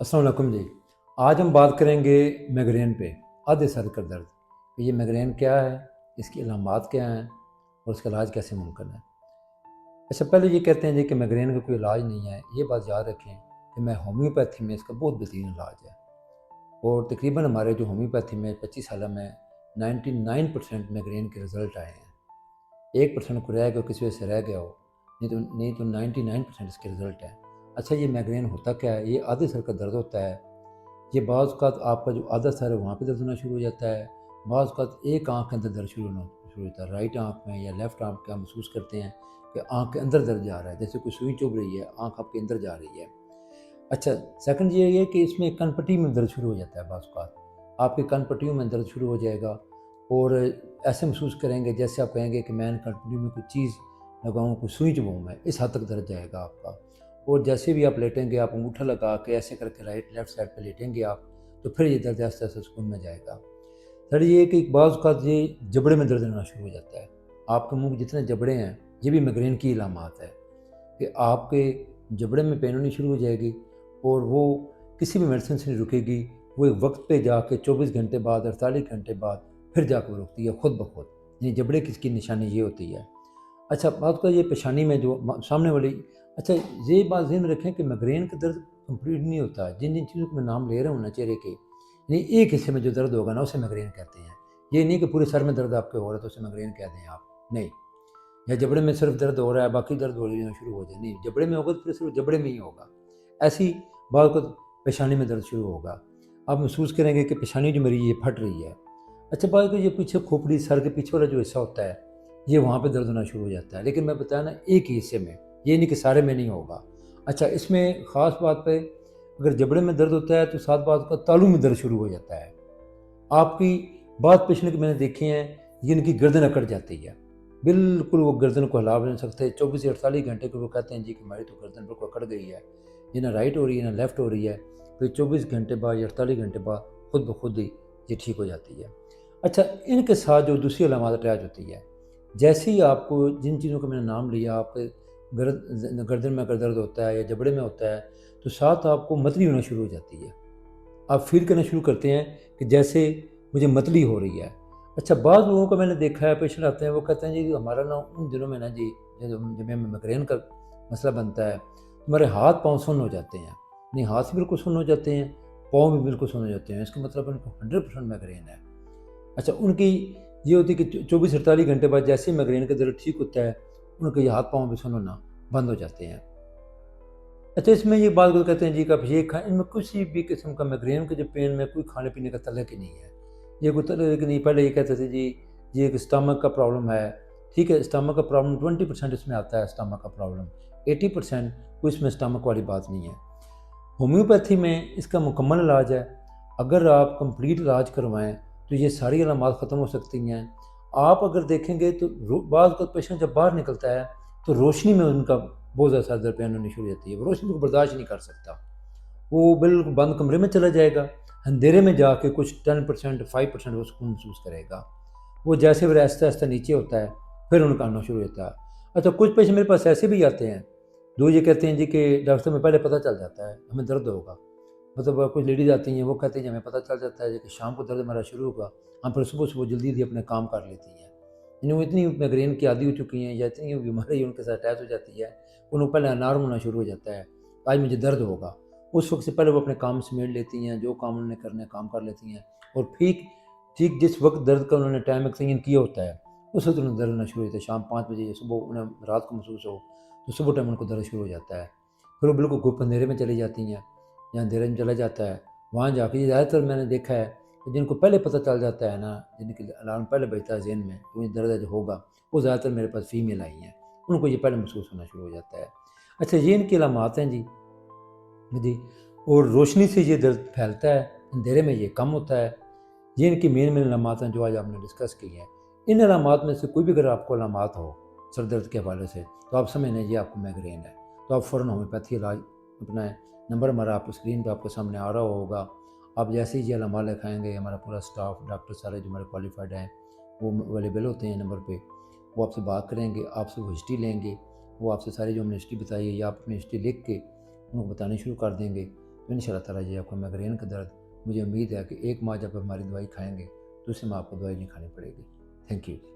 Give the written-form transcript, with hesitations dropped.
अस्सलाम वालेकुम जी। आज हम बात करेंगे माइग्रेन पे, आधे सर का दर्द। ये माइग्रेन क्या है, इसकी अलामात क्या हैं और इसका इलाज कैसे मुमकिन है। अच्छा, पहले ये कहते हैं जी कि माइग्रेन का कोई इलाज नहीं है। ये बात याद रखें कि मैं होम्योपैथी में इसका बहुत बेहतरीन इलाज है। और तकरीबन हमारे जो होम्योपैथी में 25 साल में 99% माइग्रेन के रिज़ल्ट आए हैं। 1% को रह गया, किसी वजह से रह गया हो, नहीं तो 99% इसके रिज़ल्ट है। अच्छा, ये माइग्रेन होता क्या है? ये आधे सर का दर्द होता है। ये बाज़ औक़ात आपका जो आधा सर है वहाँ पे दर्द होना शुरू हो जाता है। बाज़ औक़ात एक आँख के अंदर दर्द शुरू हो जाता है, राइट आँख में या लेफ़्ट आँख पे आप महसूस करते हैं कि आँख के अंदर दर्द जा रहा है, जैसे कोई सुई चुभ रही है, आँख आपके अंदर जा रही है। अच्छा, सेकंड ये है कि इसमें कनपट्टी में दर्द शुरू हो जाता है। बाज़ औक़ात आपकी कनपट्टियों में दर्द शुरू हो जाएगा और ऐसे महसूस करेंगे जैसे आप कहेंगे कि मैं कनपट्टी में कोई चीज़ लगाऊँ, कोई सुई चुभाऊँ मैं, इस हद तक दर्द जाएगा आपका। और जैसे भी आप लेटेंगे, आप अंगूठा लगा के ऐसे करके राइट लेफ़्ट साइड पे लेटेंगे आप, तो फिर ये दर्द आहिस्ता-आहिस्ता सुकून में जाएगा। थर्ड ये है कि बाज़ औक़ात ये जबड़े में दर्द होना शुरू हो जाता है। आपके मुँह में जितने जबड़े हैं, ये भी माइग्रेन की अलामात है कि आपके जबड़े में पेन होनी शुरू हो जाएगी और वो किसी भी मेडिसिन से नहीं रुकेगी। वो एक वक़्त पे जाके 24 घंटे बाद, 48 घंटे बाद फिर जाके वो रुकती है खुद ब खुद। ये जबड़े की निशानी ये होती है। अच्छा, बात का ये पेशानी में जो सामने वाली। अच्छा, ये बात ज़हन में रखें कि माइग्रेन का दर्द कंप्लीट नहीं होता। जिन-जिन चीज़ों को मैं नाम ले रहा हूँ ना चेहरे के, यानी एक हिस्से में जो दर्द होगा ना उसे माइग्रेन कहते हैं। ये नहीं कि पूरे सर में दर्द आपके हो रहा है तो उसे माइग्रेन कह दें आप, नहीं। या जबड़े में सिर्फ दर्द हो रहा है, बाकी दर्द हो रही शुरू हो जाए, नहीं। जबड़े में होगा तो फिर सिर्फ जबड़े में ही होगा। ऐसी बात को पेशानी में दर्द शुरू होगा। आप महसूस करेंगे कि पेशानी जो मेरी ये फट रही है। अच्छा, बात को ये पीछे खोपड़ी, सर के पीछे वाला जो हिस्सा होता है, ये वहाँ पे दर्द होना शुरू हो जाता है। लेकिन मैं बताया ना, एक ही हिस्से में, ये नहीं कि सारे में नहीं होगा। अच्छा, इसमें ख़ास बात पे अगर जबड़े में दर्द होता है तो साथ बात का तालू में दर्द शुरू हो जाता है। आपकी बात पेशेंट के मैंने देखे हैं, ये इनकी गर्दन अकड़ जाती है। बिल्कुल वो गर्दन को हिला भी नहीं सकते। 24 से 48 घंटे को वो कहते हैं जी कि हमारी तो गर्दन बिल्कुल अकड़ गई है। ये ना राइट हो रही है ना लेफ़्ट हो रही है। फिर 24 घंटे बाद या 48 घंटे बाद खुद ब खुद ही ये ठीक हो जाती है। अच्छा, इनके साथ जो दूसरी अलामत अटैच होती है, जैसे ही आपको जिन चीज़ों का मैंने नाम लिया, आपके गर्दन में अगर दर्द होता है या जबड़े में होता है, तो साथ आपको मतली होना शुरू हो जाती है। आप फ़ील करना शुरू करते हैं कि जैसे मुझे मतली हो रही है। अच्छा, बाज़ लोगों को मैंने देखा है, पेशेंट आते हैं वो कहते हैं जी हमारा ना उन दिनों में ना जी, जब में माइग्रेन का मसला बनता है, हमारे हाथ पाँव सुन्न हो जाते हैं। नहीं, हाथ भी बिल्कुल सुन्न हो जाते हैं, पाँव भी बिल्कुल सुन्न हो जाते हैं। इसका मतलब उनको 100% माइग्रेन है। अच्छा, उनकी ये होती है कि 24-48 घंटे बाद जैसे ही माइग्रेन का दर्द ठीक होता है, उनके ये हाथ पाँव भी सुन्न होना बंद हो जाते हैं। अच्छा, इसमें ये बात को कहते हैं जी कि आप ये खाएँ, इनमें किसी भी किस्म का माइग्रेन के जो पेन में कोई खाने-पीने का तल्लक ही नहीं है। ये कोई तल्लक नहीं। पहले ये कहते थे जी, ये एक स्टमक का प्रॉब्लम है। ठीक है, स्टमक का प्रॉब्लम 20% इसमें आता है, स्टमक का प्रॉब्लम। 80% कोई इसमें स्टमक वाली बात नहीं है। होम्योपैथी में इसका मुकम्मल इलाज है। अगर आप कंप्लीट इलाज करवाएँ तो ये सारी अलामात ख़त्म हो सकती हैं। आप अगर देखेंगे तो बाज़ वक़्त पेशेंट जब बाहर निकलता है तो रोशनी में उनका बहुत ज़्यादा सर दर्द पेन होनी शुरू हो जाती है। वो रोशनी को बर्दाश्त नहीं कर सकता। वो बिल्कुल बंद कमरे में चला जाएगा, अंधेरे में जाके कुछ 10% 5% वो सुकून महसूस करेगा। वो जैसे फिर आहिस्ता-आहिस्ता नीचे होता है, फिर उनका आना शुरू होता है। अच्छा, कुछ पेशेंट मेरे पास ऐसे भी आते हैं, जो ये कहते हैं जी कि डॉक्टर साहब हमें पहले पता चल जाता है, हमें दर्द होगा। मतलब कुछ लेडीज़ आती हैं, वो कहती हैं जी हमें पता चल जाता है जी कि शाम को दर्द हमारा शुरू होगा, हम फिर सुबह-सुबह जल्दी-जल्दी अपने काम कर लेती हैं। यानी वो इतनी माइग्रेन की आदी हो चुकी हैं या इतनी बीमारी उनके साथ अटैच हो जाती है, उनको पहले अलार्म होना शुरू हो जाता है, आज मुझे दर्द होगा। उस वक़्त से पहले वो अपने काम समेट लेती हैं, जो काम उन्होंने करने हैं काम कर लेती हैं और ठीक ठीक जिस वक़्त दर्द का उन्होंने टाइम तयन किया होता है, उस वक़्त उन्हें दर्द होना शुरू हो जाता है। शाम 5 बजे या सुबह उन्हें रात को महसूस हो, तो सुबह टाइम उनको दर्द शुरू हो जाता है। फिर वो बिल्कुल गुप अंधेरे में चली जाती हैं, जहाँ अंधेरे में चला जाता है, वहाँ जाके ये ज़्यादातर मैंने देखा है कि जिनको पहले पता चल जाता है ना, जिनकी अलार्म पहले बजता है ज़हन में कि मुझे दर्द आज होगा, वो ज़्यादातर मेरे पास फीमेल आई हैं। उनको ये पहले महसूस होना शुरू हो जाता है। अच्छा, ये इनकी अलामात हैं जी। जी, और रोशनी से ये दर्द फैलता है, अंधेरे में ये कम होता है। ये इनकी मेन अलामात हैं जो आज आपने डिस्कस की हैं। इन अलामात में से कोई भी अगर आपको अलामात हो सर दर्द के हवाले से, तो आप समझ लें ये आपको माइग्रेन है। तो आप फ़ौरन होम्योपैथी इलाज अपनाएँ। नंबर हमारा आपको स्क्रीन पे आपके सामने आ रहा होगा। आप जैसे ही ये अलामात लिखाएँगे, हमारा पूरा स्टाफ, डॉक्टर सारे जो हमारे क्वालिफ़ाइड हैं, वो अवेलेबल होते हैं नंबर पे। वो आपसे बात करेंगे, आपसे वो हिस्ट्री लेंगे। वो आपसे सारी जो हमने हिस्ट्री बताई है या आप अपनी हिस्ट्री लिख के उनको बतानी शुरू कर देंगे تو انشاءاللہ تعالیٰ یہ آپ کو مائگرین کا درد، مجھے امید ہے کہ ایک ماہ جب ہماری دوائی کھائیں گے دوسری ماہ آپ کو دوائی نہیں کھانی پڑے گی۔ Thank you.